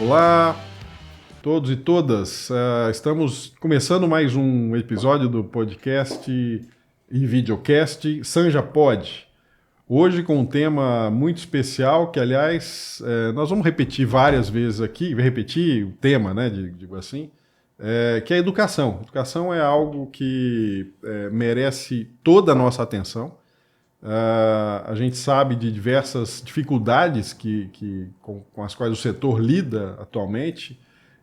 Olá, todos e todas. Estamos começando mais um episódio do podcast e videocast Sanja Pod. Hoje com um tema muito especial, que aliás nós vamos repetir várias vezes aqui, repetir o tema, né, digo assim, que é a educação. Educação é algo que merece toda a nossa atenção. A gente sabe de diversas dificuldades com as quais o setor lida atualmente,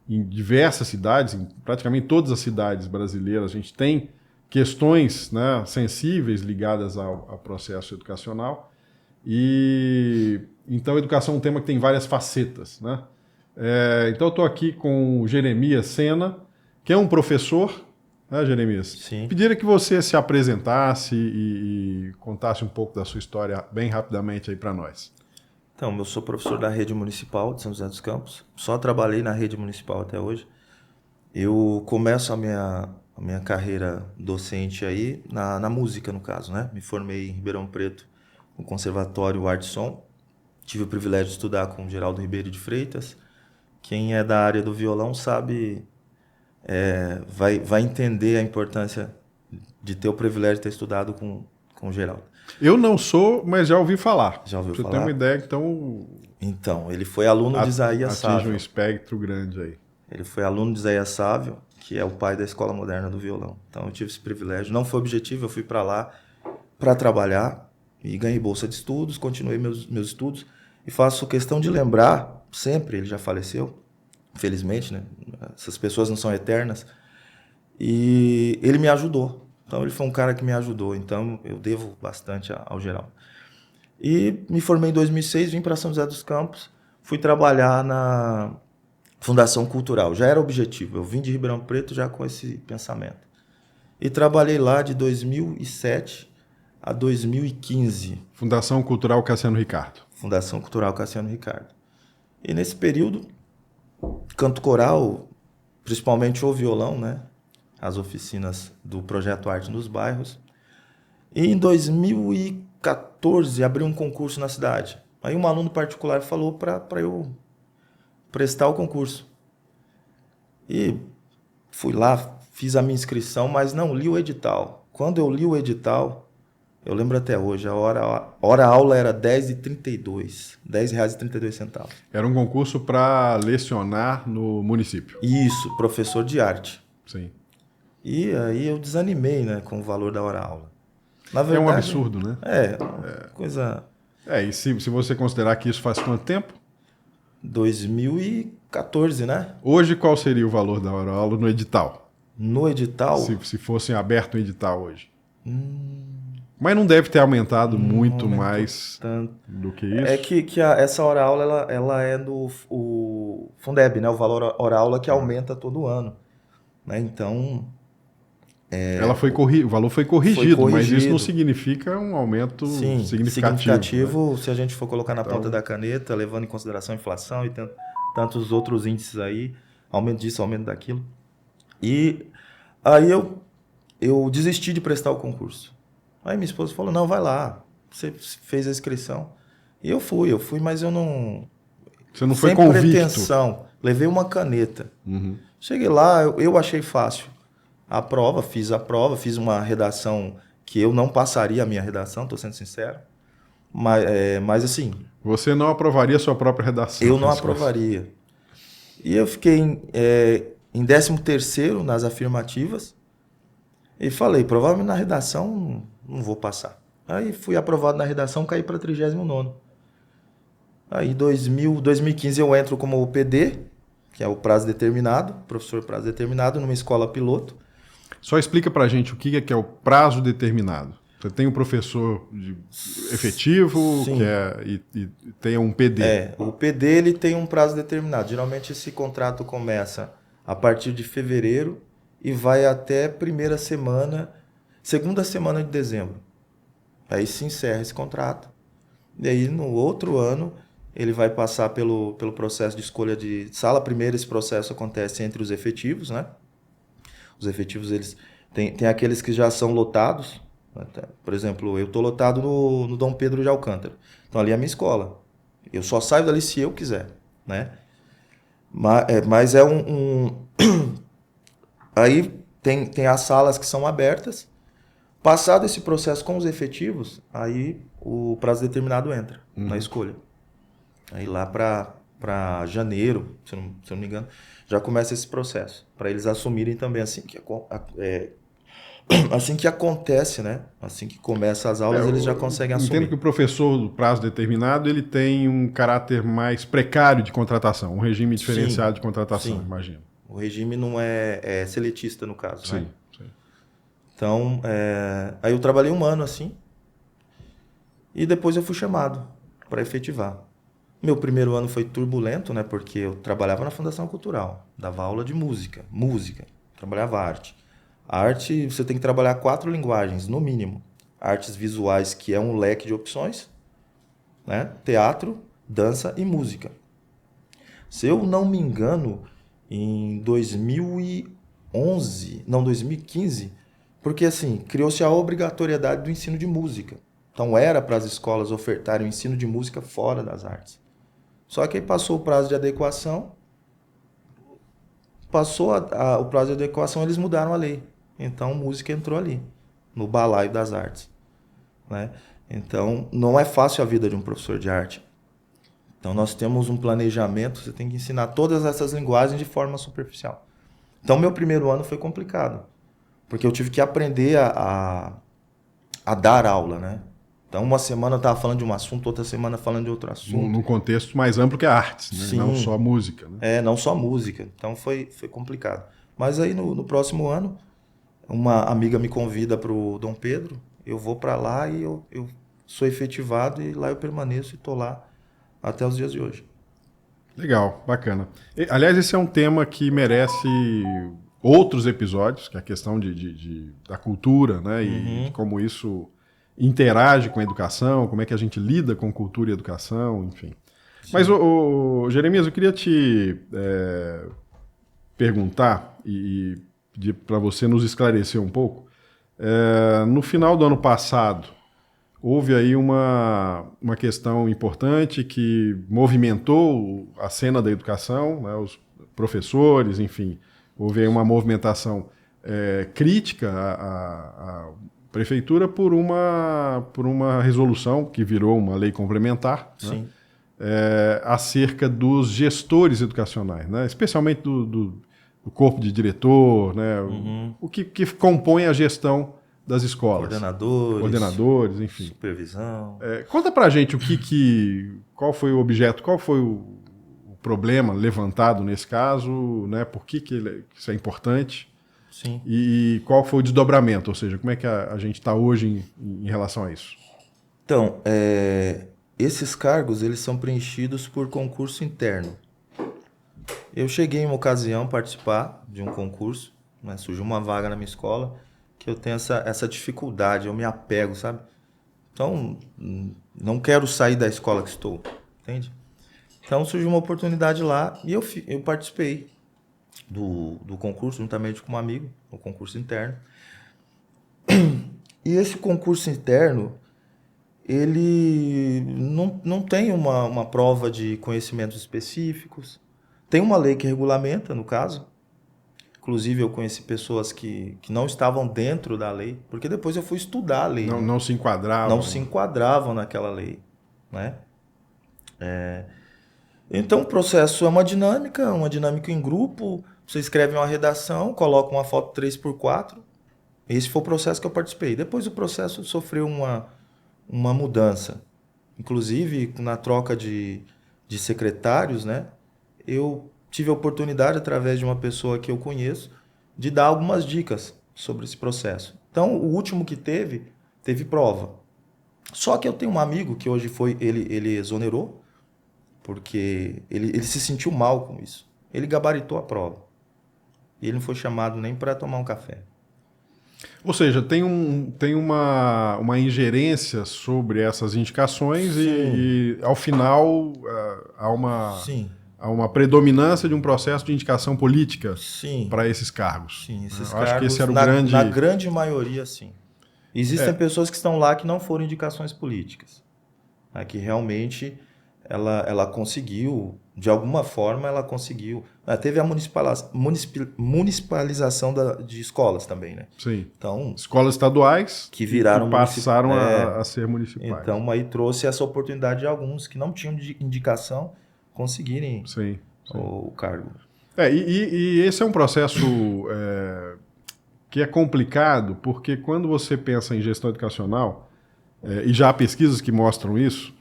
em diversas cidades, em praticamente todas as cidades brasileiras, a gente tem questões, né, sensíveis ligadas ao processo educacional. E então a educação é um tema que tem várias facetas, né? Então eu estou aqui com o Jeremias Sena, que é um professor, né, Jeremias? Sim. Pediria que você se apresentasse e contasse um pouco da sua história bem rapidamente aí para nós. Então, eu sou professor da rede municipal de São José dos Campos. Só trabalhei na rede municipal até hoje. Eu começo a minha carreira docente aí na música, no caso, né? Me formei em Ribeirão Preto, no Conservatório Arte e Som. Tive o privilégio de estudar com Geraldo Ribeiro de Freitas. Quem é da área do violão sabe, vai entender a importância de ter o privilégio de ter estudado com o Geraldo. Eu não sou, mas já ouvi falar. Já ouviu Você falar? tem uma ideia, então... Então, ele foi aluno de Isaías Atinge Sávio. um espectro grande aí. Ele foi aluno de Isaías Sávio, que é o pai da Escola Moderna do Violão. Então eu tive esse privilégio. Não foi objetivo, eu fui para lá para trabalhar e ganhei bolsa de estudos, continuei meus estudos e faço questão de lembrar, sempre, ele já faleceu, infelizmente, né? Essas pessoas não são eternas. E ele me ajudou. Então ele foi um cara que me ajudou. Então eu devo bastante ao Geraldo. E me formei em 2006, vim para São José dos Campos, fui trabalhar na Fundação Cultural. Já era objetivo. Eu vim de Ribeirão Preto já com esse pensamento. E trabalhei lá de 2007 a 2015. Fundação Cultural Cassiano Ricardo. Fundação Cultural Cassiano Ricardo. E nesse período, canto coral, principalmente o violão, né? As oficinas do Projeto Arte nos Bairros. E em 2014, abri um concurso na cidade. Aí um aluno particular falou para eu prestar o concurso. E fui lá, fiz a minha inscrição, mas não li o edital. Quando eu li o edital, eu lembro até hoje, a hora-aula era R$10,32. R$10,32. Era um concurso para lecionar no município. Isso, professor de arte. Sim. E aí eu desanimei, né, com o valor da hora-aula. Na verdade, é um absurdo, né? Coisa... E se você considerar que isso faz quanto tempo? 2014, né? Hoje, qual seria o valor da hora-aula no edital? No edital? Se fosse aberto um edital hoje. Mas não deve ter aumentado muito mais tanto do que isso? É que essa hora-aula ela é do o Fundeb, né? O valor hora-aula que aumenta todo ano. Né? Então... o valor foi corrigido, mas isso não significa um aumento significativo, né? Se a gente for colocar na ponta da caneta, levando em consideração a inflação e tantos outros índices aí, aumento disso, aumento daquilo. E aí eu desisti de prestar o concurso. Aí minha esposa falou, não, vai lá, você fez a inscrição. E eu fui, mas eu não... Você não foi convicto? Sem pretensão, levei uma caneta. Cheguei lá, eu achei fácil. Fiz uma redação que eu não passaria a minha redação, estou sendo sincero. Mas assim... Você não aprovaria a sua própria redação? Eu não aprovaria. E eu fiquei em 13º nas afirmativas e falei, provavelmente na redação não vou passar. Aí fui aprovado na redação, caí para 39º. Aí em 2015 eu entro como PD, que é o prazo determinado, professor prazo determinado, numa escola piloto. Só explica pra gente o que é o prazo determinado. Você tem um professor efetivo e tem um PD. O PD ele tem um prazo determinado. Geralmente esse contrato começa a partir de fevereiro e vai até segunda semana de dezembro. Aí se encerra esse contrato. E aí no outro ano ele vai passar pelo processo de escolha de sala. Primeiro esse processo acontece entre os efetivos, né? Os efetivos, eles tem aqueles que já são lotados. Por exemplo, eu estou lotado no Dom Pedro de Alcântara. Então, ali é a minha escola. Eu só saio dali se eu quiser, né? Mas Aí tem as salas que são abertas. Passado esse processo com os efetivos, aí o prazo determinado entra na escolha. Aí lá para janeiro, se eu não me engano, já começa esse processo. Para eles assumirem também assim que acontece, né? Assim que começa as aulas, eles já conseguem assumir. Entendo que o professor do prazo determinado ele tem um caráter mais precário de contratação, um regime diferenciado de contratação, imagino. O regime não é seletista, no caso, sim, né? Sim. Então, aí eu trabalhei 1 ano assim, e depois eu fui chamado para efetivar. Meu primeiro ano foi turbulento, né? Porque eu trabalhava na Fundação Cultural, dava aula de música, trabalhava arte. A arte, você tem que trabalhar 4 linguagens, no mínimo. Artes visuais, que é um leque de opções, né? Teatro, dança e música. Se eu não me engano, em 2015, porque assim, criou-se a obrigatoriedade do ensino de música. Então era para as escolas ofertarem o ensino de música fora das artes. Só que aí passou o prazo de adequação, o prazo de adequação, eles mudaram a lei. Então música entrou ali, no balaio das artes, né? Então não é fácil a vida de um professor de arte. Então nós temos um planejamento, você tem que ensinar todas essas linguagens de forma superficial. Então meu primeiro ano foi complicado, porque eu tive que aprender a dar aula, né? Então uma semana eu estava falando de um assunto, outra semana falando de outro assunto. Num contexto mais amplo que a artes, né? Sim. Não só música. Né? Não só música. Então foi complicado. Mas aí no próximo ano, uma amiga me convida para o Dom Pedro, eu vou para lá e eu sou efetivado e lá eu permaneço e estou lá até os dias de hoje. Legal, bacana. Aliás, esse é um tema que merece outros episódios, que é a questão da cultura, né? E de como isso interage com a educação, como é que a gente lida com cultura e educação, enfim. Sim. Mas, Jeremias, eu queria te perguntar e pedir para você nos esclarecer um pouco. No final do ano passado, houve aí uma questão importante que movimentou a cena da educação, né, os professores, enfim. Houve aí uma movimentação crítica à prefeitura por uma resolução que virou uma lei complementar, né, acerca dos gestores educacionais, né, especialmente do corpo de diretor, né, o que compõe a gestão das escolas. Coordenadores, enfim. Supervisão. Conta pra gente qual foi o objeto, qual foi o problema levantado nesse caso, né? Por que isso é importante? Sim. E qual foi o desdobramento, ou seja, como é que a gente está hoje em relação a isso? Então, esses cargos eles são preenchidos por concurso interno. Eu cheguei em uma ocasião a participar de um concurso, né? Surgiu uma vaga na minha escola, que eu tenho essa dificuldade, eu me apego, sabe? Então, não quero sair da escola que estou, entende? Então, surgiu uma oportunidade lá e eu participei do concurso, juntamente com um amigo, o concurso interno. E esse concurso interno, ele não tem uma prova de conhecimentos específicos. Tem uma lei que regulamenta, no caso. Inclusive, eu conheci pessoas que não estavam dentro da lei, porque depois eu fui estudar a lei. Não se enquadravam. Não se enquadravam naquela lei, né? Então, o processo é uma dinâmica em grupo. Você escreve uma redação, coloca uma foto 3x4. Esse foi o processo que eu participei. Depois o processo sofreu uma mudança. Inclusive, na troca de secretários, né? Eu tive a oportunidade, através de uma pessoa que eu conheço, de dar algumas dicas sobre esse processo. Então, o último que teve prova. Só que eu tenho um amigo que hoje ele exonerou, porque ele se sentiu mal com isso. Ele gabaritou a prova. E ele não foi chamado nem para tomar um café. Ou seja, tem uma ingerência sobre essas indicações e ao final, há uma... Sim. Há uma predominância de um processo de indicação política sim. para esses cargos. Sim, esses Eu cargos, acho que esse era o grande... Na grande maioria, sim. Existem pessoas que estão lá que não foram indicações políticas. Né, que realmente ela conseguiu De alguma forma ela conseguiu. Teve a municipalização de escolas também, né? Sim. Então, escolas estaduais que viraram passaram a ser municipais. Então aí trouxe essa oportunidade de alguns que não tinham indicação conseguirem sim. o cargo. E esse é um processo que é complicado, porque quando você pensa em gestão educacional, e já há pesquisas que mostram isso,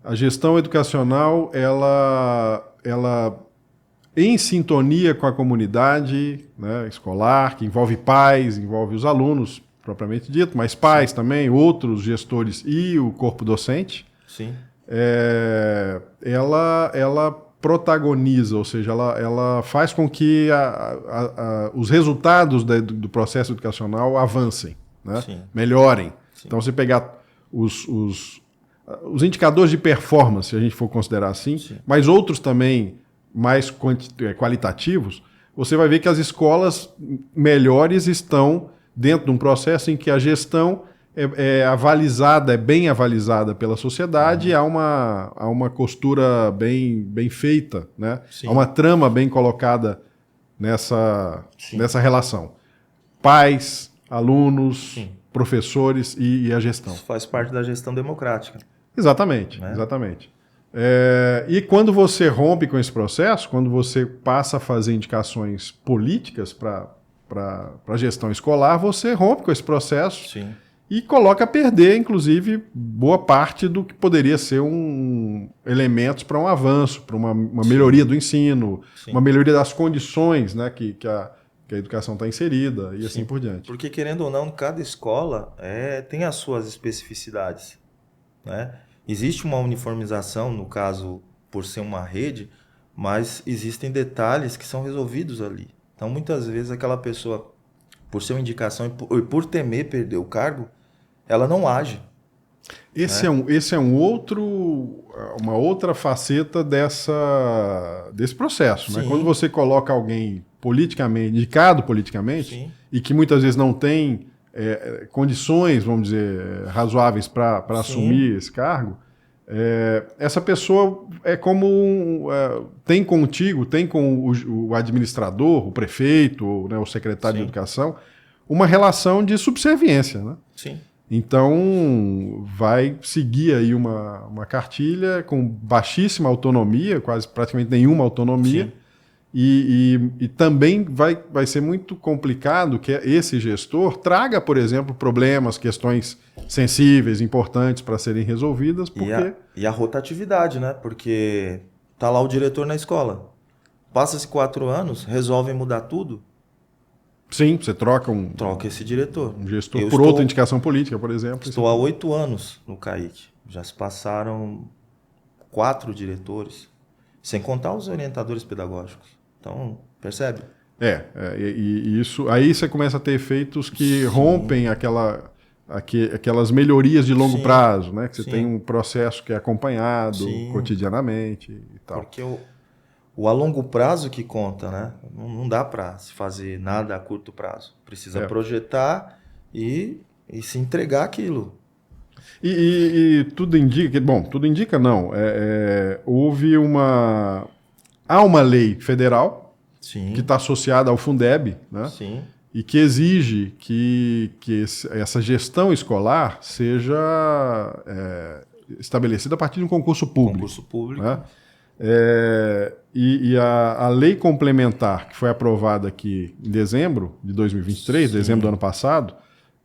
a gestão educacional, ela em sintonia com a comunidade, né, escolar, que envolve pais, envolve os alunos, propriamente dito, mas pais também, outros gestores e o corpo docente, Sim. Ela protagoniza, ou seja, ela faz com que os resultados do processo educacional avancem, né? Melhorem. Sim. Então, se pegar os indicadores de performance, se a gente for considerar assim, sim, mas outros também mais qualitativos, você vai ver que as escolas melhores estão dentro de um processo em que a gestão é avalizada, é bem avalizada pela sociedade, há uma costura bem feita, né? Há uma trama bem colocada nessa relação. Pais, alunos, sim, professores e a gestão. Isso faz parte da gestão democrática. Exatamente, né? Exatamente. E quando você rompe com esse processo, quando você passa a fazer indicações políticas para a gestão escolar, você rompe com esse processo. Sim. E coloca a perder, inclusive, boa parte do que poderia ser elementos para um avanço, para uma melhoria do ensino, sim, uma melhoria das condições, né, que a educação está inserida e sim, assim por diante. Porque, querendo ou não, cada escola tem as suas especificidades, né? Existe uma uniformização, no caso, por ser uma rede, mas existem detalhes que são resolvidos ali. Então, muitas vezes, aquela pessoa, por ser uma indicação e por temer perder o cargo, ela não age. Esse é uma outra faceta desse processo. Né? Quando você coloca alguém indicado politicamente, sim, e que muitas vezes não tem condições, vamos dizer, razoáveis para assumir esse cargo, essa pessoa é como tem contigo, tem com o administrador, o prefeito, né, o secretário, sim, de educação, uma relação de subserviência, né? Sim. Então, vai seguir aí uma cartilha com baixíssima autonomia, quase praticamente nenhuma autonomia, e também vai ser muito complicado que esse gestor traga, por exemplo, problemas, questões sensíveis, importantes para serem resolvidas. Porque... E a rotatividade, né? Porque tá lá o diretor na escola. Passa-se 4 anos, resolvem mudar tudo. Sim, você troca esse diretor. Um gestor por outra indicação política, por exemplo. Estou há 8 anos no CAIC. Já se passaram 4 diretores, sem contar os orientadores pedagógicos. Então, percebe? E isso, aí você começa a ter efeitos que, sim, rompem aquelas melhorias de longo, sim, prazo, né? Que você, sim, tem um processo que é acompanhado, sim, cotidianamente e tal. Porque o a longo prazo que conta, né? Não dá para se fazer nada a curto prazo. Precisa projetar e se entregar aquilo. E tudo indica... Bom, tudo indica não. Há uma lei federal, sim, que está associada ao Fundeb, né? Sim, e que exige que essa gestão escolar seja estabelecida a partir de um concurso público. Concurso público. Né? E a lei complementar que foi aprovada aqui em dezembro de 2023, sim, dezembro do ano passado,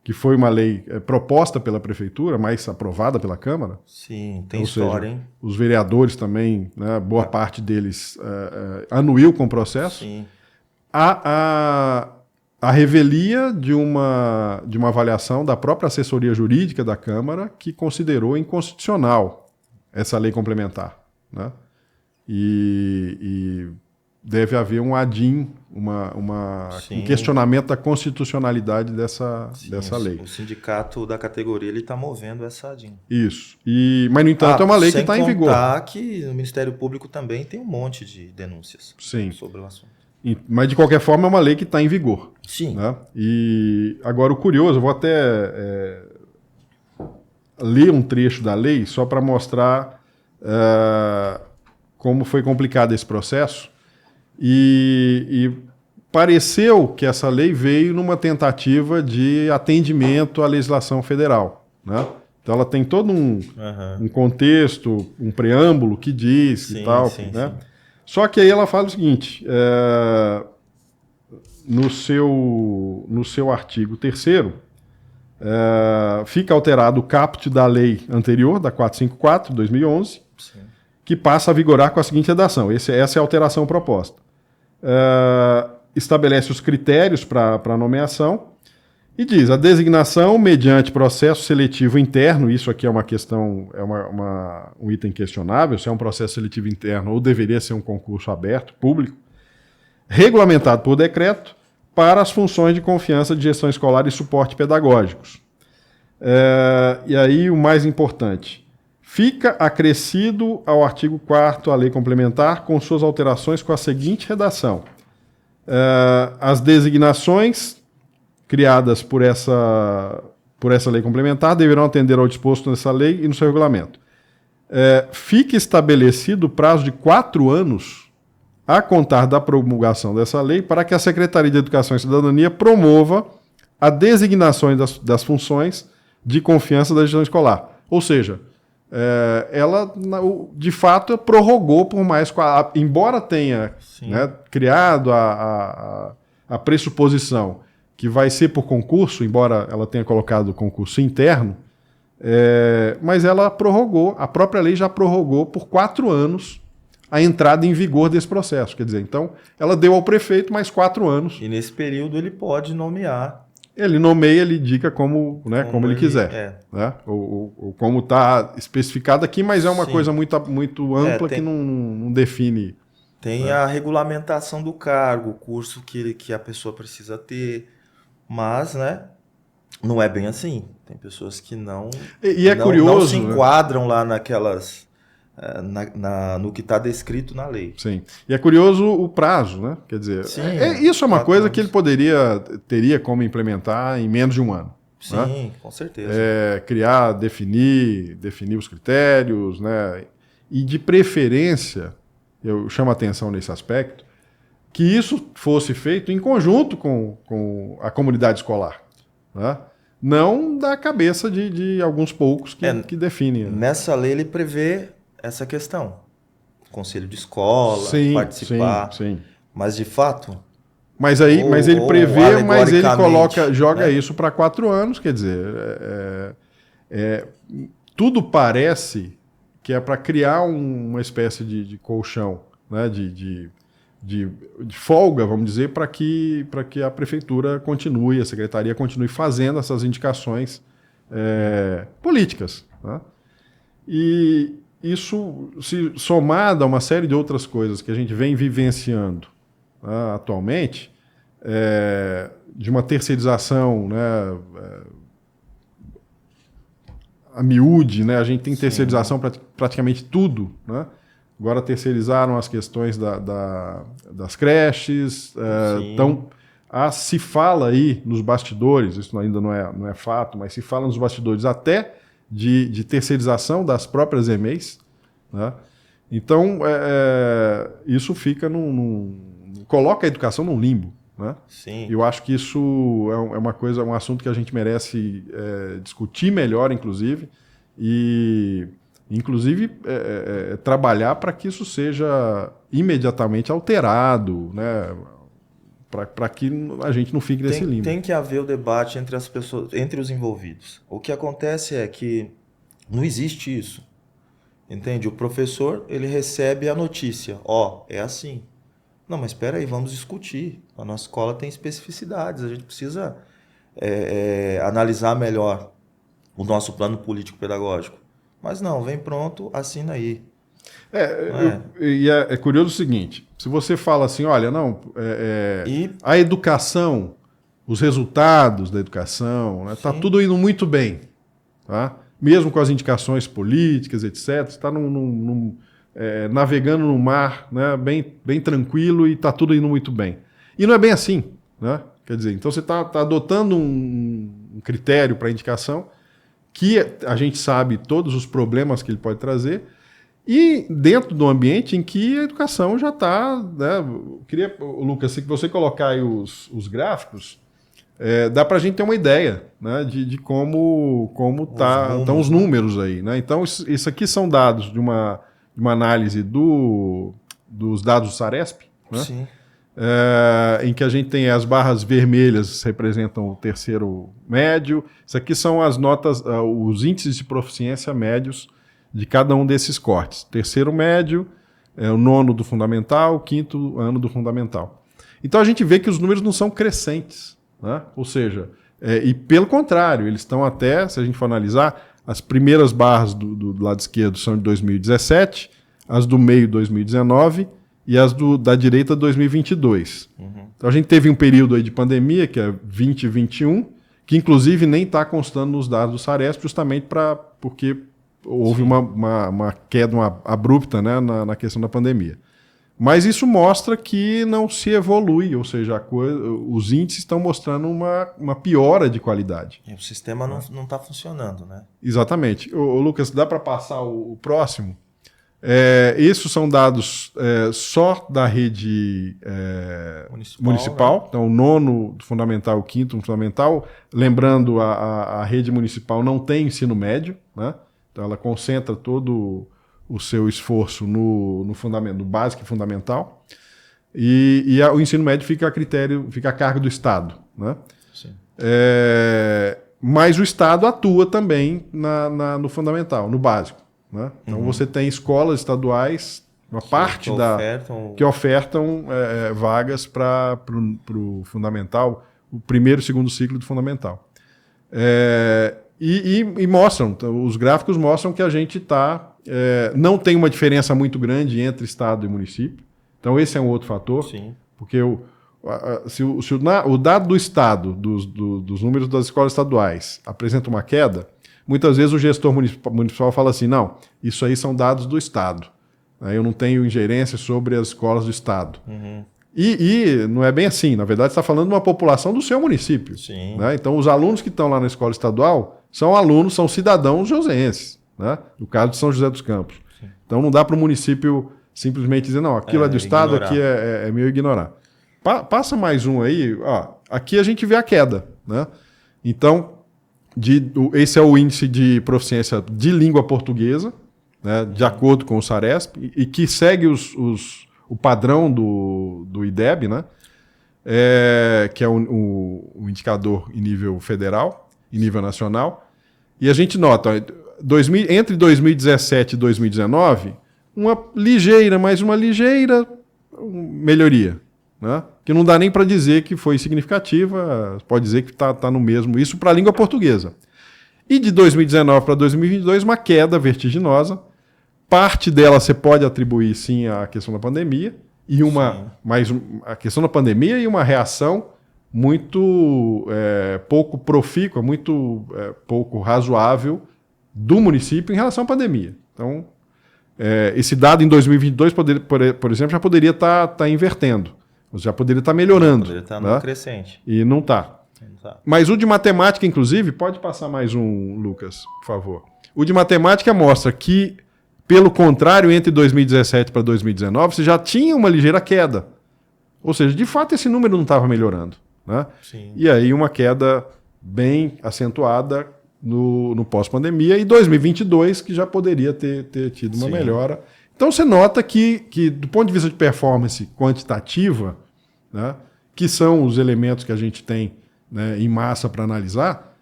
que foi uma lei proposta pela prefeitura, mas aprovada pela Câmara. Sim, tem história, hein? Os vereadores também, né, boa parte deles anuiu com o processo. Sim. A revelia de uma avaliação da própria assessoria jurídica da Câmara que considerou inconstitucional essa lei complementar, né? E deve haver um ADIM, um questionamento da constitucionalidade dessa lei. O sindicato da categoria está movendo essa ADIM. Isso. Mas, no entanto, é uma lei que está em vigor. Sem contar que no Ministério Público também tem um monte de denúncias, sim, sobre o assunto. Mas, de qualquer forma, é uma lei que está em vigor. Sim. Né? E agora, o curioso, eu vou até ler um trecho da lei só para mostrar como foi complicado esse processo e pareceu que essa lei veio numa tentativa de atendimento à legislação federal, né? Então ela tem todo um contexto, um preâmbulo que diz e tal, né? Sim. Só que aí ela fala o seguinte, no seu artigo 3º, fica alterado o caput da lei anterior, da 454, de 2011, sim, que passa a vigorar com a seguinte redação. Essa é a alteração proposta. Estabelece os critérios para a nomeação e diz: a designação mediante processo seletivo interno, isso aqui é uma questão, um item questionável, se é um processo seletivo interno ou deveria ser um concurso aberto, público, regulamentado por decreto, para as funções de confiança de gestão escolar e suporte pedagógicos. E aí o mais importante, fica acrescido ao artigo 4º a lei complementar com suas alterações com a seguinte redação: as designações criadas por essa lei complementar deverão atender ao disposto nessa lei e no seu regulamento. Fica estabelecido o prazo de 4 anos a contar da promulgação dessa lei para que a Secretaria de Educação e Cidadania promova a designação das funções de confiança da gestão escolar. Ou seja, ela, de fato, prorrogou por mais... Embora tenha, né, criado a pressuposição que vai ser por concurso, embora ela tenha colocado concurso interno, mas ela prorrogou, a própria lei já prorrogou por 4 anos a entrada em vigor desse processo. Quer dizer, então, ela deu ao prefeito mais 4 anos. E nesse período ele pode nomear. Ele nomeia, ele indica como ele quiser. Né? Ou como está especificado aqui, mas é uma coisa muito ampla que não define. Tem a regulamentação do cargo, o curso que a pessoa precisa ter, mas, né, não é bem assim. Tem pessoas que não se enquadram lá naquelas... no que está descrito na lei. Sim. E é curioso o prazo, né? Quer dizer, isso é uma coisa que ele teria como implementar em menos de um ano. Sim, né? Com certeza. Criar, definir os critérios, né? E de preferência, eu chamo a atenção nesse aspecto, que isso fosse feito em conjunto com a comunidade escolar, né? Não da cabeça de alguns poucos que definem. Né? Nessa lei ele prevê essa questão. Conselho de escola, participar. Sim. Mas de fato... Mas ele prevê, mas ele joga isso para 4 anos, quer dizer, tudo parece que é para criar uma espécie de colchão, né, de folga, vamos dizer, para que a prefeitura continue, a secretaria continue fazendo essas indicações políticas. Né? E isso, se somado a uma série de outras coisas que a gente vem vivenciando, né, atualmente, de uma terceirização, né, a miúde, né, a gente tem terceirização para praticamente tudo. Né? Agora terceirizaram as questões das creches, então se fala aí nos bastidores, isso ainda não é fato, mas se fala nos bastidores até de terceirização das próprias EMEIs, né? Então, isso fica coloca a educação num limbo, né? Sim. Eu acho que isso é um assunto que a gente merece discutir melhor, inclusive, e trabalhar para que isso seja imediatamente alterado, né? Para que a gente não fique nesse limbo. Tem que haver o debate entre as pessoas, entre os envolvidos. O que acontece é que não existe isso. Entende? O professor, ele recebe a notícia. É assim. Não, mas espera aí, vamos discutir. A nossa escola tem especificidades. A gente precisa analisar melhor o nosso plano político-pedagógico. Mas não, vem pronto, assina aí. É curioso o seguinte, se você fala assim, olha, não, a educação, os resultados da educação, está tudo indo muito bem, tá? Mesmo com as indicações políticas, etc., está navegando no mar, né, bem tranquilo e está tudo indo muito bem. E não é bem assim, né? Quer dizer, então você está adotando um critério para indicação que a gente sabe todos os problemas que ele pode trazer. e dentro do ambiente em que a educação já está... Né, queria, Lucas, se você colocar aí os gráficos, dá para a gente ter uma ideia, né, de como estão os números aí. Né? Então, isso aqui são dados de uma análise dos dados do Saresp, né? Sim. Em que a gente tem as barras vermelhas representam o terceiro médio. Isso aqui são as notas, os índices de proficiência médios de cada um desses cortes. Terceiro médio, o nono do fundamental, quinto ano do fundamental. Então a gente vê que os números não são crescentes, né? Ou seja, e pelo contrário, eles estão até, se a gente for analisar, as primeiras barras do lado esquerdo são de 2017, as do meio 2019 e as da direita 2022. Então a gente teve um período aí de pandemia, que é 2021, que inclusive nem está constando nos dados do Saresp, justamente porque houve uma queda abrupta, né, na questão da pandemia. Mas isso mostra que não se evolui, ou seja, os índices estão mostrando uma piora de qualidade. E o sistema não está funcionando, né? Exatamente. Lucas, dá para passar o próximo? Esses são dados só da rede municipal. Né? Então, o nono do fundamental, o quinto do fundamental. Lembrando, a rede municipal não tem ensino médio, né? Então, ela concentra todo o seu esforço no básico e fundamental. E o ensino médio fica a cargo do Estado. Né? Sim. Mas o Estado atua também no fundamental, no básico. Né? Então você tem escolas estaduais, uma parte que ofertam vagas para o fundamental, o primeiro e segundo ciclo do fundamental. E mostram, os gráficos mostram que a gente não tem uma diferença muito grande entre estado e município. Então esse é um outro fator. Sim. Porque o dado do estado, dos números das escolas estaduais, apresenta uma queda, muitas vezes o gestor municipal fala assim, não, isso aí são dados do Estado. Eu não tenho ingerência sobre as escolas do Estado. E não é bem assim. Na verdade, você está falando de uma população do seu município. Sim. Né? Então, os alunos que estão lá na escola estadual são cidadãos joseenses. Né? No caso de São José dos Campos. Sim. Então, não dá para o município simplesmente dizer, não, aquilo é do Estado, aqui é meu ignorar. Passa mais um aí. Aqui a gente vê a queda. Né? Então, esse é o índice de proficiência de língua portuguesa, né, de acordo com o Saresp, e que segue o padrão do IDEB, né, que é o indicador em nível federal, em nível nacional. E a gente nota, entre 2017 e 2019, uma ligeira melhoria. Né? Que não dá nem para dizer que foi significativa, pode dizer que está no mesmo, isso para a língua portuguesa. E de 2019 para 2022, uma queda vertiginosa. Parte dela você pode atribuir, sim, à questão da pandemia, a questão da pandemia e uma reação muito pouco profícua, muito pouco razoável do município em relação à pandemia. Então, esse dado em 2022, por exemplo, já poderia estar invertendo. Já poderia estar melhorando. Poderia estar no crescente. E não está. Mas o de matemática, inclusive, pode passar mais um, Lucas, por favor. O de matemática mostra que, pelo contrário, entre 2017 para 2019, você já tinha uma ligeira queda. Ou seja, de fato, esse número não estava melhorando. Né? Sim. E aí uma queda bem acentuada no pós-pandemia. E 2022, que já poderia ter tido uma melhora. Então você nota que, do ponto de vista de performance quantitativa, né, que são os elementos que a gente tem, né, em massa para analisar,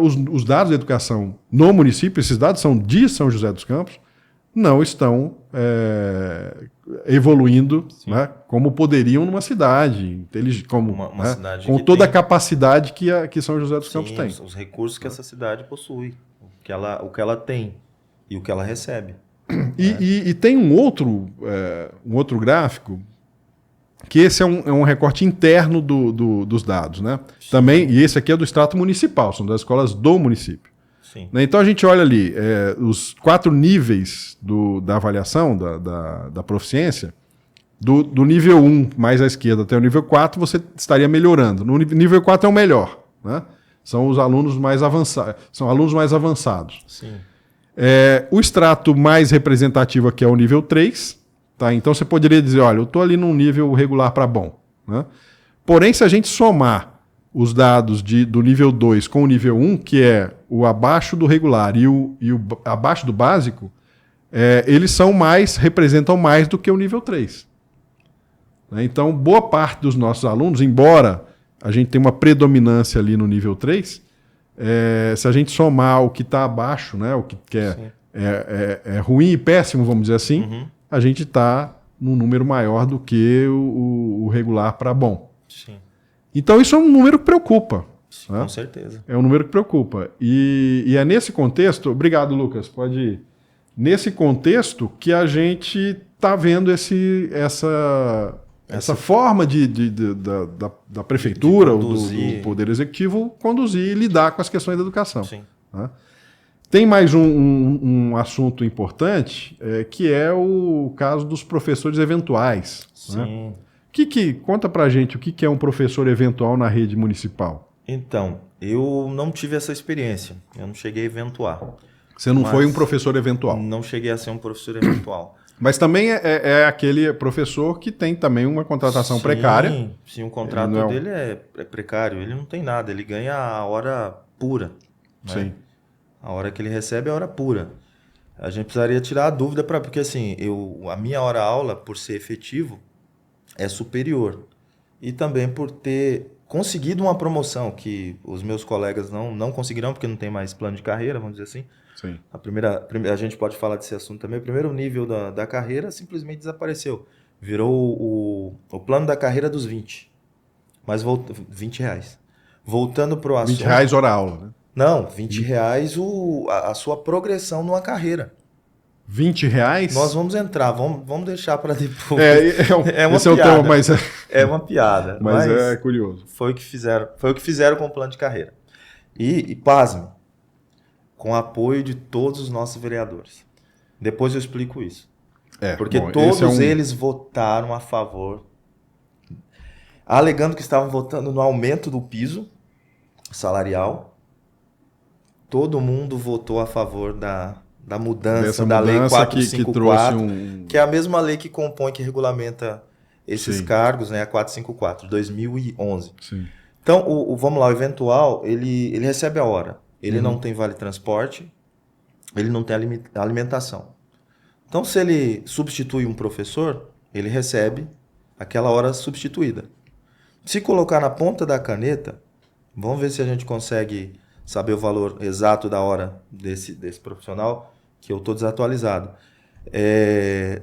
os dados da educação no município, esses dados são de São José dos Campos, não estão evoluindo, né, como poderiam numa cidade, uma cidade com toda a capacidade que São José dos Campos tem. Os recursos que essa cidade possui, o que ela tem e o que ela recebe. E tem um outro gráfico, que esse é um recorte interno dos dados. Né? Também, e esse aqui é do extrato municipal, são das escolas do município. Sim. Né? Então a gente olha ali os 4 níveis da avaliação, da proficiência, do nível 1 mais à esquerda até o nível 4, você estaria melhorando. No nível 4 é o melhor. Né? São os alunos mais avançados. Sim. O extrato mais representativo aqui é o nível 3. Tá? Então você poderia dizer, olha, eu estou ali num nível regular para bom. Né? Porém, se a gente somar os dados do nível 2 com o nível 1, que é o abaixo do regular e o abaixo do básico, eles representam mais do que o nível 3. Né? Então, boa parte dos nossos alunos, embora a gente tenha uma predominância ali no nível 3, se a gente somar o que está abaixo, né, o que é ruim e péssimo, vamos dizer assim, a gente está num número maior do que o regular para bom. Sim. Então isso é um número que preocupa. Sim, né? Com certeza. É um número que preocupa. E é nesse contexto, obrigado Lucas, pode ir. Nesse contexto que a gente está vendo essa forma da prefeitura, do Poder Executivo, conduzir e lidar com as questões da educação. Sim. Né? Tem mais um assunto importante, que é o caso dos professores eventuais. Sim. Né? Conta pra gente o que é um professor eventual na rede municipal. Então, eu não tive essa experiência, eu não cheguei a eventuar. Você não foi um professor eventual? Não cheguei a ser um professor eventual. Mas também é aquele professor que tem também uma contratação precária. Sim, o contrato dele é precário, ele não tem nada, ele ganha a hora pura. Né? Sim. A hora que ele recebe é a hora pura. A gente precisaria tirar a dúvida, porque assim, a minha hora-aula, por ser efetivo, é superior. E também por ter conseguido uma promoção que os meus colegas não conseguirão, porque não tem mais plano de carreira, vamos dizer assim. Sim. A gente pode falar desse assunto também. O primeiro nível da carreira simplesmente desapareceu. Virou o plano da carreira dos 20. Mas R$20. Voltando para o assunto... R$20 hora-aula, né? Não, R$20 a sua progressão numa carreira. R$20? Nós vamos entrar, vamos deixar para depois. É uma piada. Tema, mas... É uma piada. Mas é curioso. Foi o que fizeram com o plano de carreira. E pasme, com o apoio de todos os nossos vereadores. Depois eu explico isso. Porque todos eles votaram a favor, alegando que estavam votando no aumento do piso salarial. Todo mundo votou a favor da mudança da Lei 454, que é a mesma lei que compõe, que regulamenta esses cargos, né? A 454, 2011. Sim. Então, vamos lá, o eventual, ele recebe a hora. Ele não tem vale transporte, ele não tem alimentação. Então, se ele substitui um professor, ele recebe aquela hora substituída. Se colocar na ponta da caneta, vamos ver se a gente consegue saber o valor exato da hora desse profissional, que eu estou desatualizado.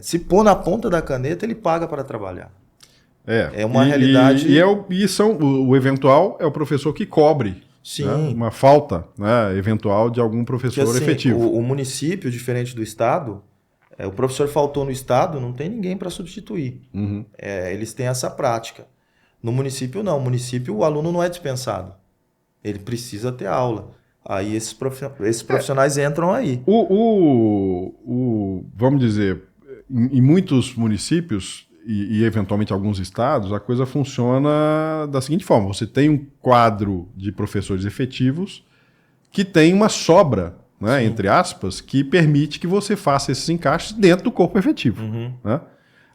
Se pôr na ponta da caneta, ele paga para trabalhar. É uma realidade... O eventual é o professor que cobre, né, uma falta, né, eventual de algum professor efetivo. O município, diferente do estado, o professor faltou no estado, não tem ninguém para substituir. Eles têm essa prática. No município, não. No município, o aluno não é dispensado. Ele precisa ter aula. Aí esses profissionais entram aí. Vamos dizer, em muitos municípios e eventualmente alguns estados, a coisa funciona da seguinte forma. Você tem um quadro de professores efetivos que tem uma sobra, né, entre aspas, que permite que você faça esses encaixes dentro do corpo efetivo. Né?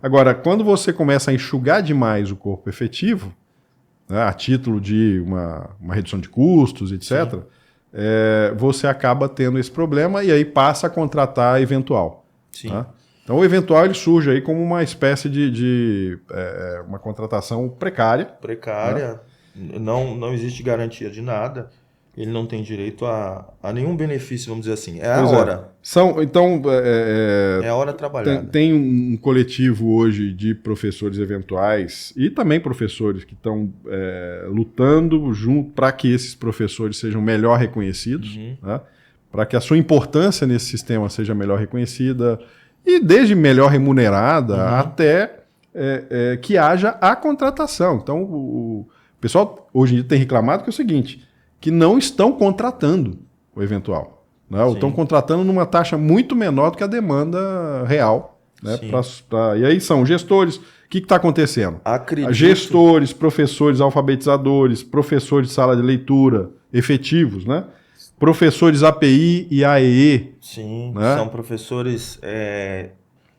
Agora, quando você começa a enxugar demais o corpo efetivo, né, a título de uma redução de custos, etc., você acaba tendo esse problema e aí passa a contratar eventual. Tá? Então o eventual ele surge aí como uma espécie de uma contratação precária. Né? Não existe garantia de nada. Ele não tem direito a nenhum benefício, vamos dizer assim. É a hora. É a hora trabalhada. Tem um coletivo hoje de professores eventuais e também professores que estão lutando junto para que esses professores sejam melhor reconhecidos, né? Para que a sua importância nesse sistema seja melhor reconhecida e desde melhor remunerada até que haja a contratação. Então, o pessoal hoje em dia tem reclamado que é o seguinte, que não estão contratando o eventual. Né? Ou estão contratando numa taxa muito menor do que a demanda real. Né? E aí são gestores. O que está acontecendo? Gestores, professores, alfabetizadores, professores de sala de leitura efetivos, né? professores API e AEE. Sim, né? São professores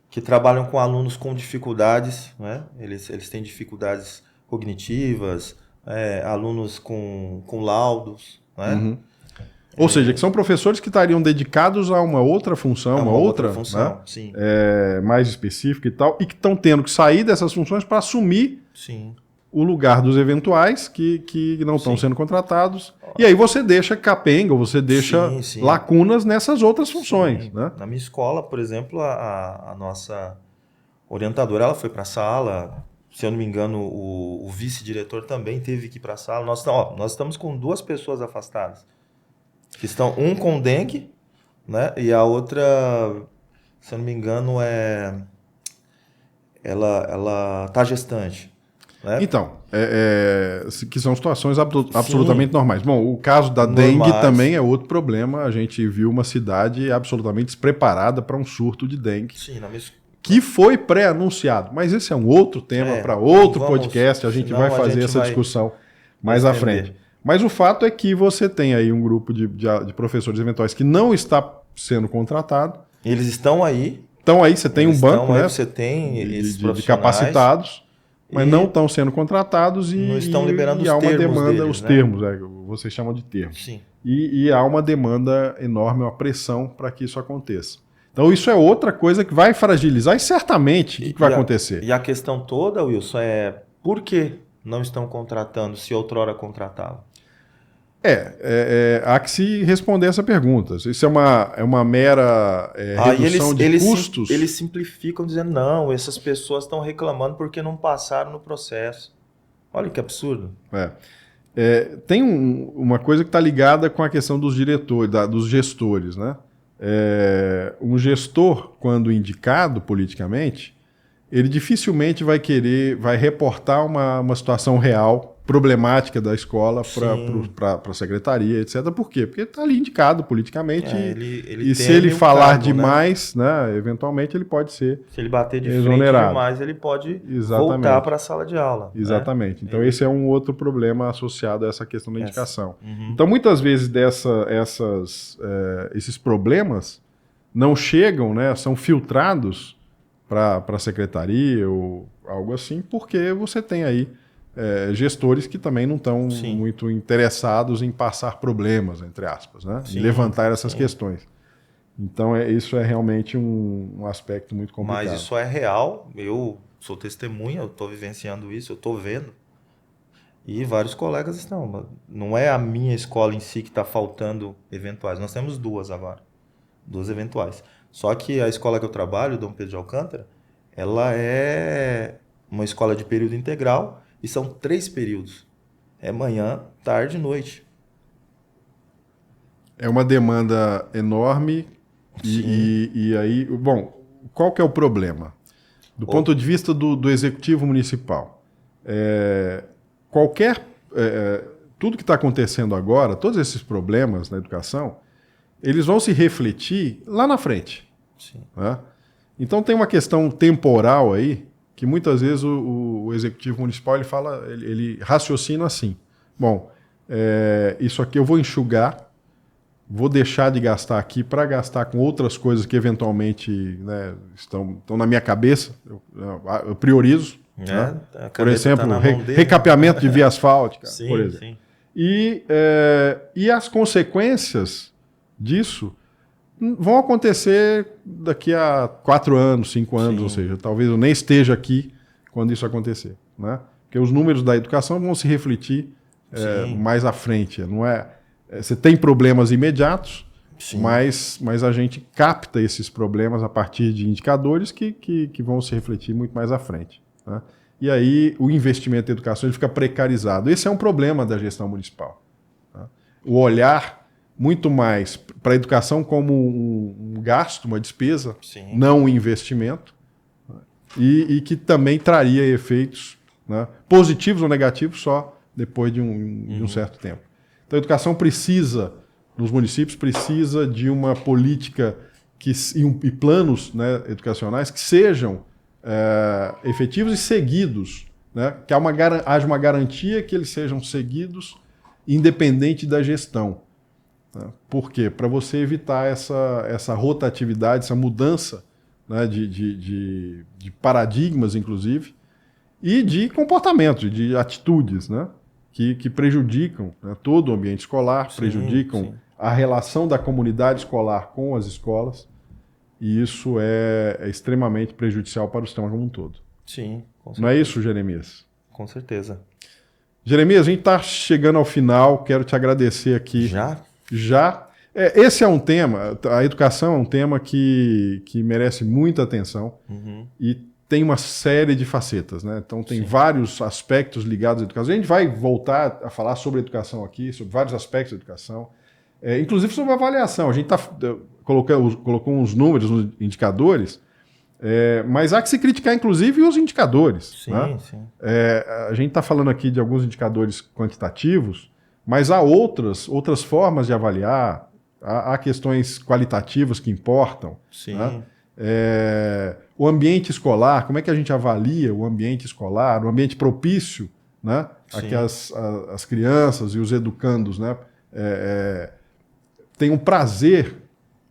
que trabalham com alunos com dificuldades, né? Eles têm dificuldades cognitivas, alunos com laudos, né? Uhum. Ou seja, que são professores que estariam dedicados a uma outra função, uma outra função, né? Sim. Mais específica e tal, e que estão tendo que sair dessas funções para assumir Sim. o lugar dos eventuais que não estão sendo contratados. E aí você deixa capenga, ou você deixa lacunas nessas outras funções. Né? Na minha escola, por exemplo, a nossa orientadora ela foi para a sala. Se eu não me engano, o vice-diretor também teve que ir para a sala. Nós estamos com 2 pessoas afastadas. Que estão, um com dengue, né? E a outra, se eu não me engano, ela tá gestante. Né? Então, que são situações absolutamente normais. Bom, o caso da dengue também é outro problema. A gente viu uma cidade absolutamente despreparada para um surto de dengue. Sim, que foi pré-anunciado. Mas esse é um outro tema para outro podcast. A gente vai fazer essa discussão mais à frente. Mas o fato é que você tem aí um grupo de professores eventuais que não está sendo contratado. Eles estão aí. Então aí você tem um banco, né? Você tem de capacitados, mas não estão sendo contratados e não estão liberando há uma demanda, deles, os termos, vocês chamam de termos. Sim. E há uma demanda enorme, uma pressão para que isso aconteça. Então isso é outra coisa que vai fragilizar e certamente o que vai acontecer. E a questão toda, Wilson, é por que não estão contratando se outrora contratavam? Há que se responder essa pergunta. Isso é uma mera redução de custos? Eles simplificam dizendo, não, essas pessoas estão reclamando porque não passaram no processo. Olha que absurdo. Tem uma coisa que está ligada com a questão dos diretores, dos gestores. Né? Um gestor, quando indicado politicamente, ele dificilmente vai reportar uma situação real, problemática da escola para a secretaria, etc. Por quê? Porque está ali indicado politicamente e se ele falar demais, né, eventualmente ele pode ser se ele bater de exonerado. Frente demais, ele pode voltar para a sala de aula. Exatamente. Né? Então esse é um outro problema associado a essa questão da indicação. Uhum. Então muitas vezes esses problemas não chegam, né, são filtrados para a secretaria ou algo assim, porque você tem aí gestores que também não estão muito interessados em passar problemas, entre aspas, né? Em levantar essas questões. Então isso é realmente um aspecto muito complicado. Mas isso é real, eu sou testemunha, eu estou vivenciando isso, eu estou vendo. E vários colegas estão. Não é a minha escola em si que está faltando eventuais, nós temos 2 agora, 2 eventuais. Só que a escola que eu trabalho, Dom Pedro de Alcântara, ela é uma escola de período integral e são 3 períodos. É manhã, tarde e noite. É uma demanda enorme e aí, bom, qual que é o problema? Do ponto de vista do executivo municipal, tudo que está acontecendo agora, todos esses problemas na educação, eles vão se refletir lá na frente. Né? Então tem uma questão temporal aí, que muitas vezes o executivo municipal ele raciocina assim: bom, isso aqui eu vou enxugar, vou deixar de gastar aqui para gastar com outras coisas que eventualmente, né, estão na minha cabeça, eu priorizo. Né? Por exemplo, recapeamento de via asfáltica, por exemplo. Sim. E as consequências disso vão acontecer daqui a 4 anos, 5 anos, ou seja, talvez eu nem esteja aqui quando isso acontecer, né? Porque os números da educação vão se refletir mais à frente. Não você tem problemas imediatos, mas a gente capta esses problemas a partir de indicadores que vão se refletir muito mais à frente. Né? E aí o investimento em educação ele fica precarizado. Esse é um problema da gestão municipal. Tá? O olhar muito mais para a educação como um gasto, uma despesa, não um investimento, né? e que também traria efeitos, né, positivos ou negativos só depois de um certo tempo. Então a educação nos municípios precisa de uma política e planos, né, educacionais que sejam efetivos e seguidos, né, que haja uma garantia que eles sejam seguidos independente da gestão. Né? Por quê? Para você evitar essa rotatividade, essa mudança, né, de paradigmas, inclusive, e de comportamentos, de atitudes, né, que prejudicam, né, todo o ambiente escolar, prejudicam a relação da comunidade escolar com as escolas, e isso é extremamente prejudicial para o sistema como um todo. Sim, com certeza. Não é isso, Jeremias? Com certeza. Jeremias, a gente está chegando ao final, quero te agradecer aqui. Já? Esse é um tema, a educação é um tema que merece muita atenção e tem uma série de facetas, né? Então tem vários aspectos ligados à educação. A gente vai voltar a falar sobre educação aqui, sobre vários aspectos da educação, inclusive sobre avaliação. A gente colocou uns números, uns indicadores, mas há que se criticar, inclusive, os indicadores. Sim, né? sim. A gente está falando aqui de alguns indicadores quantitativos, mas há outras formas de avaliar, há questões qualitativas que importam. Sim. Né? O ambiente escolar, como é que a gente avalia o ambiente escolar, o ambiente propício, né, a que as crianças e os educandos, né, tenham prazer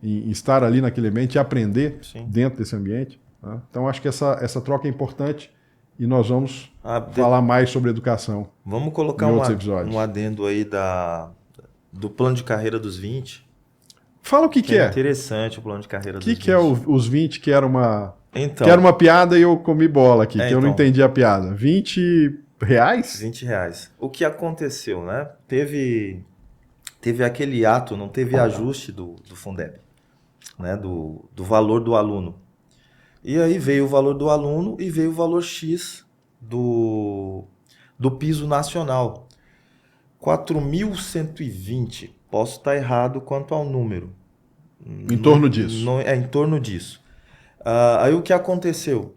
em estar ali naquele ambiente e aprender dentro desse ambiente. Né? Então, acho que essa troca é importante e nós vamos falar mais sobre educação. Vamos colocar um adendo aí do plano de carreira dos 20. Fala o que é. Interessante o plano de carreira dos 20. O que é os 20, que era uma piada e eu comi bola aqui, que eu não entendi a piada. 20 reais? 20 reais. O que aconteceu, né? Teve aquele ato, não teve ajuste do Fundeb, né? Do valor do aluno. E aí veio o valor do aluno e veio o valor X do piso nacional. 4.120. Posso estar errado quanto ao número. Em torno disso. Em torno disso. Aí o que aconteceu?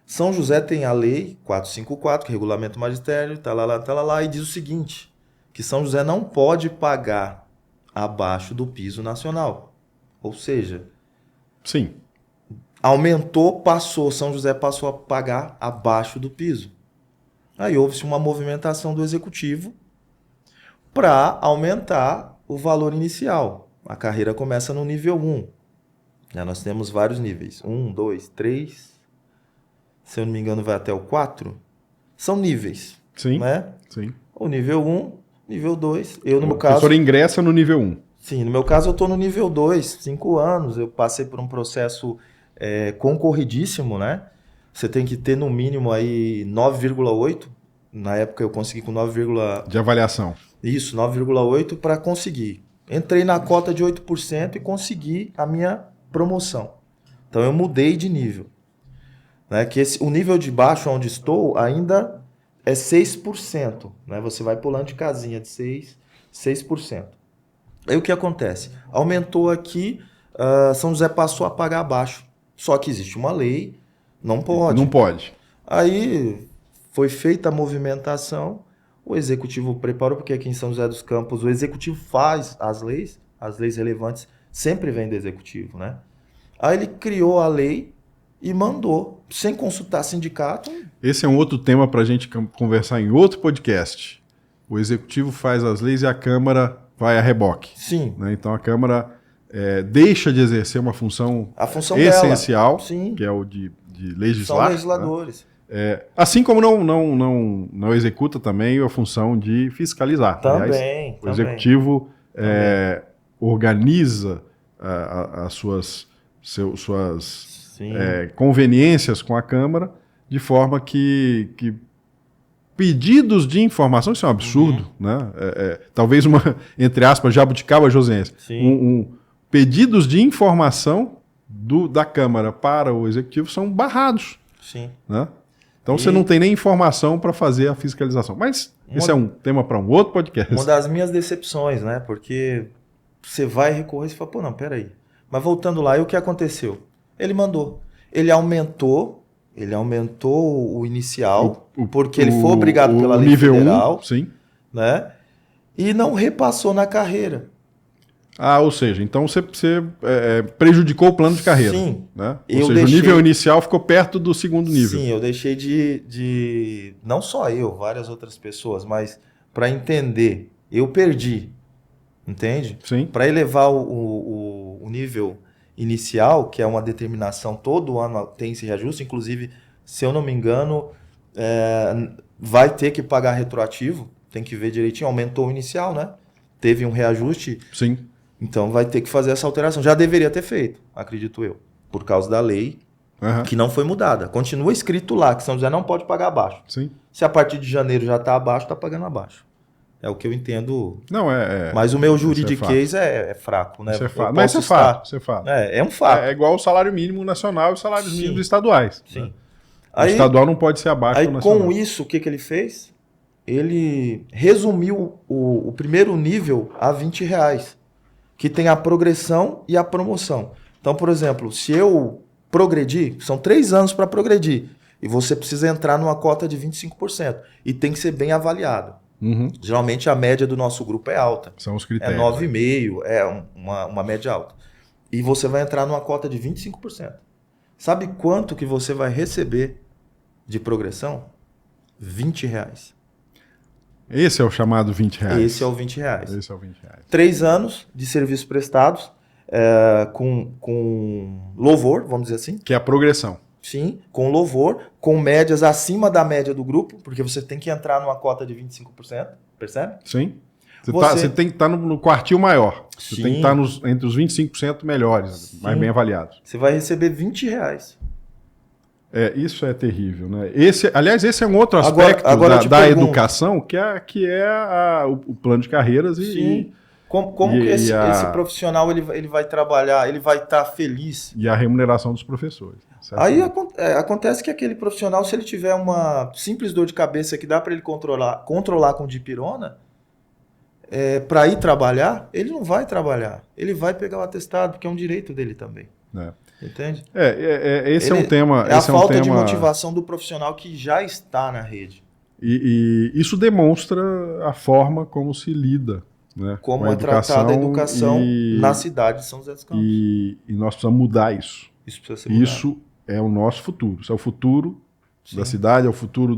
São José tem a lei 454, que regulamenta o magistério, e diz o seguinte, que São José não pode pagar abaixo do piso nacional. Ou seja... Sim. São José passou a pagar abaixo do piso. Aí houve-se uma movimentação do executivo para aumentar o valor inicial. A carreira começa no nível 1. Nós temos vários níveis. 1, 2, 3. Se eu não me engano, vai até o 4. São níveis. Sim. Né? Sim. O nível 1, nível 2. No meu caso. O professor ingressa no nível 1. Sim, no meu caso eu estou no nível 2, 5 anos. Eu passei por um processo concorridíssimo, né? Você tem que ter no mínimo aí 9,8. Na época eu consegui com 9, de avaliação. Isso, 9,8 para conseguir. Entrei na cota de 8% e consegui a minha promoção. Então eu mudei de nível. Né? O nível de baixo onde estou ainda é 6%. Né? Você vai pulando de casinha de 6%. Aí o que acontece? Aumentou aqui, São José passou a pagar abaixo. Só que existe uma lei, não pode. Não pode. Aí foi feita a movimentação, o executivo preparou, porque aqui em São José dos Campos o executivo faz as leis relevantes sempre vêm do executivo, né? Aí ele criou a lei e mandou, sem consultar sindicato. Esse é um outro tema para a gente conversar em outro podcast. O executivo faz as leis e a Câmara vai a reboque. Sim. Né? Então a Câmara deixa de exercer uma função essencial, que é o de legislar. São legisladores. Né? Assim como não executa também a função de fiscalizar. Também. O executivo organiza as suas conveniências com a Câmara de forma que pedidos de informação, isso é um absurdo, né? Talvez uma, entre aspas, jabuticaba josense. Pedidos de informação da Câmara para o Executivo são barrados. Sim. Né? Então você não tem nem informação para fazer a fiscalização. Mas esse é um tema para um outro podcast. Uma das minhas decepções, né? Porque você vai recorrer e fala, pô, não, peraí. Mas voltando lá, e o que aconteceu? Ele mandou. Ele aumentou o inicial, porque ele foi obrigado pela lei federal. Sim. Né? E não repassou na carreira. Ou seja, então você prejudicou o plano de carreira. Sim. Né? Ou seja, o nível inicial ficou perto do segundo nível. Sim, eu deixei de não só eu, várias outras pessoas, mas para entender, eu perdi entende? Sim. Para elevar o nível inicial, que é uma determinação, todo ano tem esse reajuste, inclusive, se eu não me engano, vai ter que pagar retroativo, tem que ver direitinho, aumentou o inicial, né? Teve um reajuste, Sim. então vai ter que fazer essa alteração. Já deveria ter feito, acredito eu, por causa da lei, que não foi mudada. Continua escrito lá que São José não pode pagar abaixo. Sim. Se a partir de janeiro já está abaixo, está pagando abaixo. É o que eu entendo. Não, Mas o meu juridiquês é fraco, né? Isso é fato. Mas isso é fato. Isso é fato. É um fato. É igual o salário mínimo nacional e os salários mínimos estaduais. Sim. Né? O estadual não pode ser abaixo do nacional. Com isso, o que ele fez? Ele resumiu o primeiro nível a R$20, que tem a progressão e a promoção. Então, por exemplo, se eu progredir, são 3 anos para progredir, e você precisa entrar numa cota de 25%, e tem que ser bem avaliado. Geralmente a média do nosso grupo é alta. São os critérios. É 9,5, é uma média alta. E você vai entrar numa cota de 25%. Sabe quanto que você vai receber de progressão? R$20. Esse é o chamado R$20. Esse é o R$20. Esse é o R$20. 3 anos de serviços prestados, com louvor, vamos dizer assim. Que é a progressão. Sim, com louvor, com médias acima da média do grupo, porque você tem que entrar numa cota de 25%, percebe? Sim. Você tem que estar no quartil maior. Você Sim. tem que estar entre os 25% melhores, sim, mais bem avaliados. Você vai receber R$20. Isso é terrível, né? Aliás, esse é um outro aspecto da educação, que é o plano de carreiras e como que esse profissional ele vai trabalhar, ele vai estar feliz. E a remuneração dos professores. Aí acontece que aquele profissional, se ele tiver uma simples dor de cabeça que dá para ele controlar com dipirona, para ir trabalhar, ele não vai trabalhar. Ele vai pegar o atestado, porque é um direito dele também. Entende? Esse é um tema... É a falta de motivação do profissional que já está na rede. E isso demonstra a forma como se lida, né, como é tratada a educação na cidade de São José dos Campos. E nós precisamos mudar isso. Isso precisa ser mudado. Isso é o nosso futuro. Isso é o futuro da cidade, é o futuro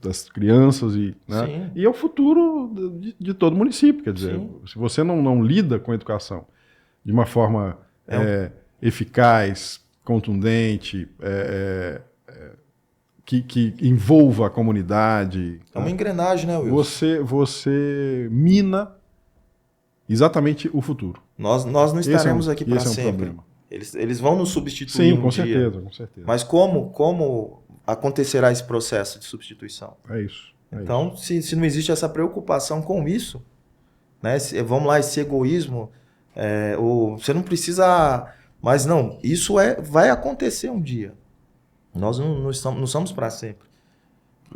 das crianças e é o futuro de todo município. Quer dizer, se você não lida com a educação de uma forma eficaz, contundente, que envolva a comunidade... É uma engrenagem, né, Wilson? Você mina exatamente o futuro. Nós não estaremos aqui para sempre. Eles vão nos substituir com certeza. Mas como acontecerá esse processo de substituição? É isso. Então, se não existe essa preocupação com isso, né, vamos lá, esse egoísmo, você não precisa... Mas não, isso vai acontecer um dia. Nós não somos para sempre.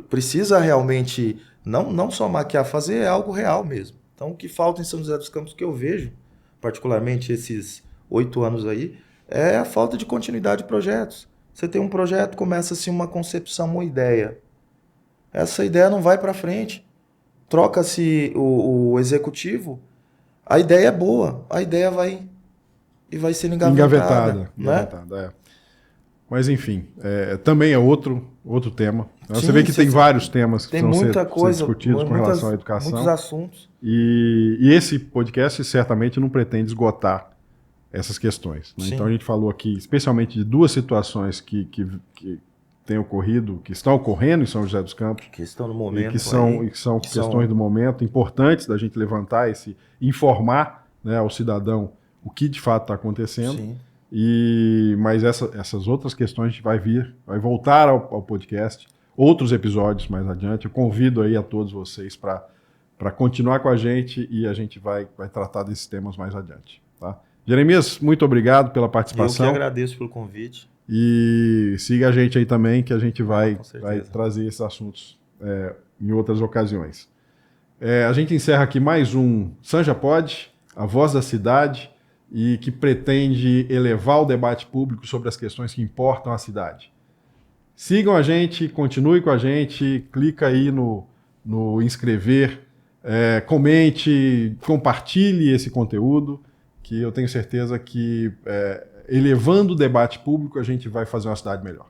Precisa realmente, não só maquiar, fazer algo real mesmo. Então, o que falta em São José dos Campos, que eu vejo, particularmente esses 8 anos aí, é a falta de continuidade de projetos. Você tem um projeto, começa-se uma concepção, uma ideia. Essa ideia não vai para frente. Troca-se o executivo, a ideia é boa, a ideia vai ser engavetada. Engavetada. Mas, enfim, também é outro tema. Você vê que tem vários temas que vão ser discutidos com relação à educação. Muitos assuntos. E esse podcast certamente não pretende esgotar essas questões. Né? Então, a gente falou aqui, especialmente de 2 situações que têm ocorrido, que estão ocorrendo em São José dos Campos. Que estão no momento. E que são questões do momento, importantes da gente levantar informar, né, ao cidadão o que de fato está acontecendo. Sim. Mas essas outras questões a gente vai voltar ao podcast, outros episódios mais adiante. Eu convido aí a todos vocês para continuar com a gente e a gente vai tratar desses temas mais adiante. Tá? Jeremias, muito obrigado pela participação. Eu que agradeço pelo convite. E siga a gente aí também, que a gente vai trazer esses assuntos em outras ocasiões. A gente encerra aqui mais um Sanja Pod, a voz da cidade, e que pretende elevar o debate público sobre as questões que importam à cidade. Sigam a gente, continue com a gente, clica aí no inscrever, comente, compartilhe esse conteúdo, que eu tenho certeza que elevando o debate público a gente vai fazer uma cidade melhor.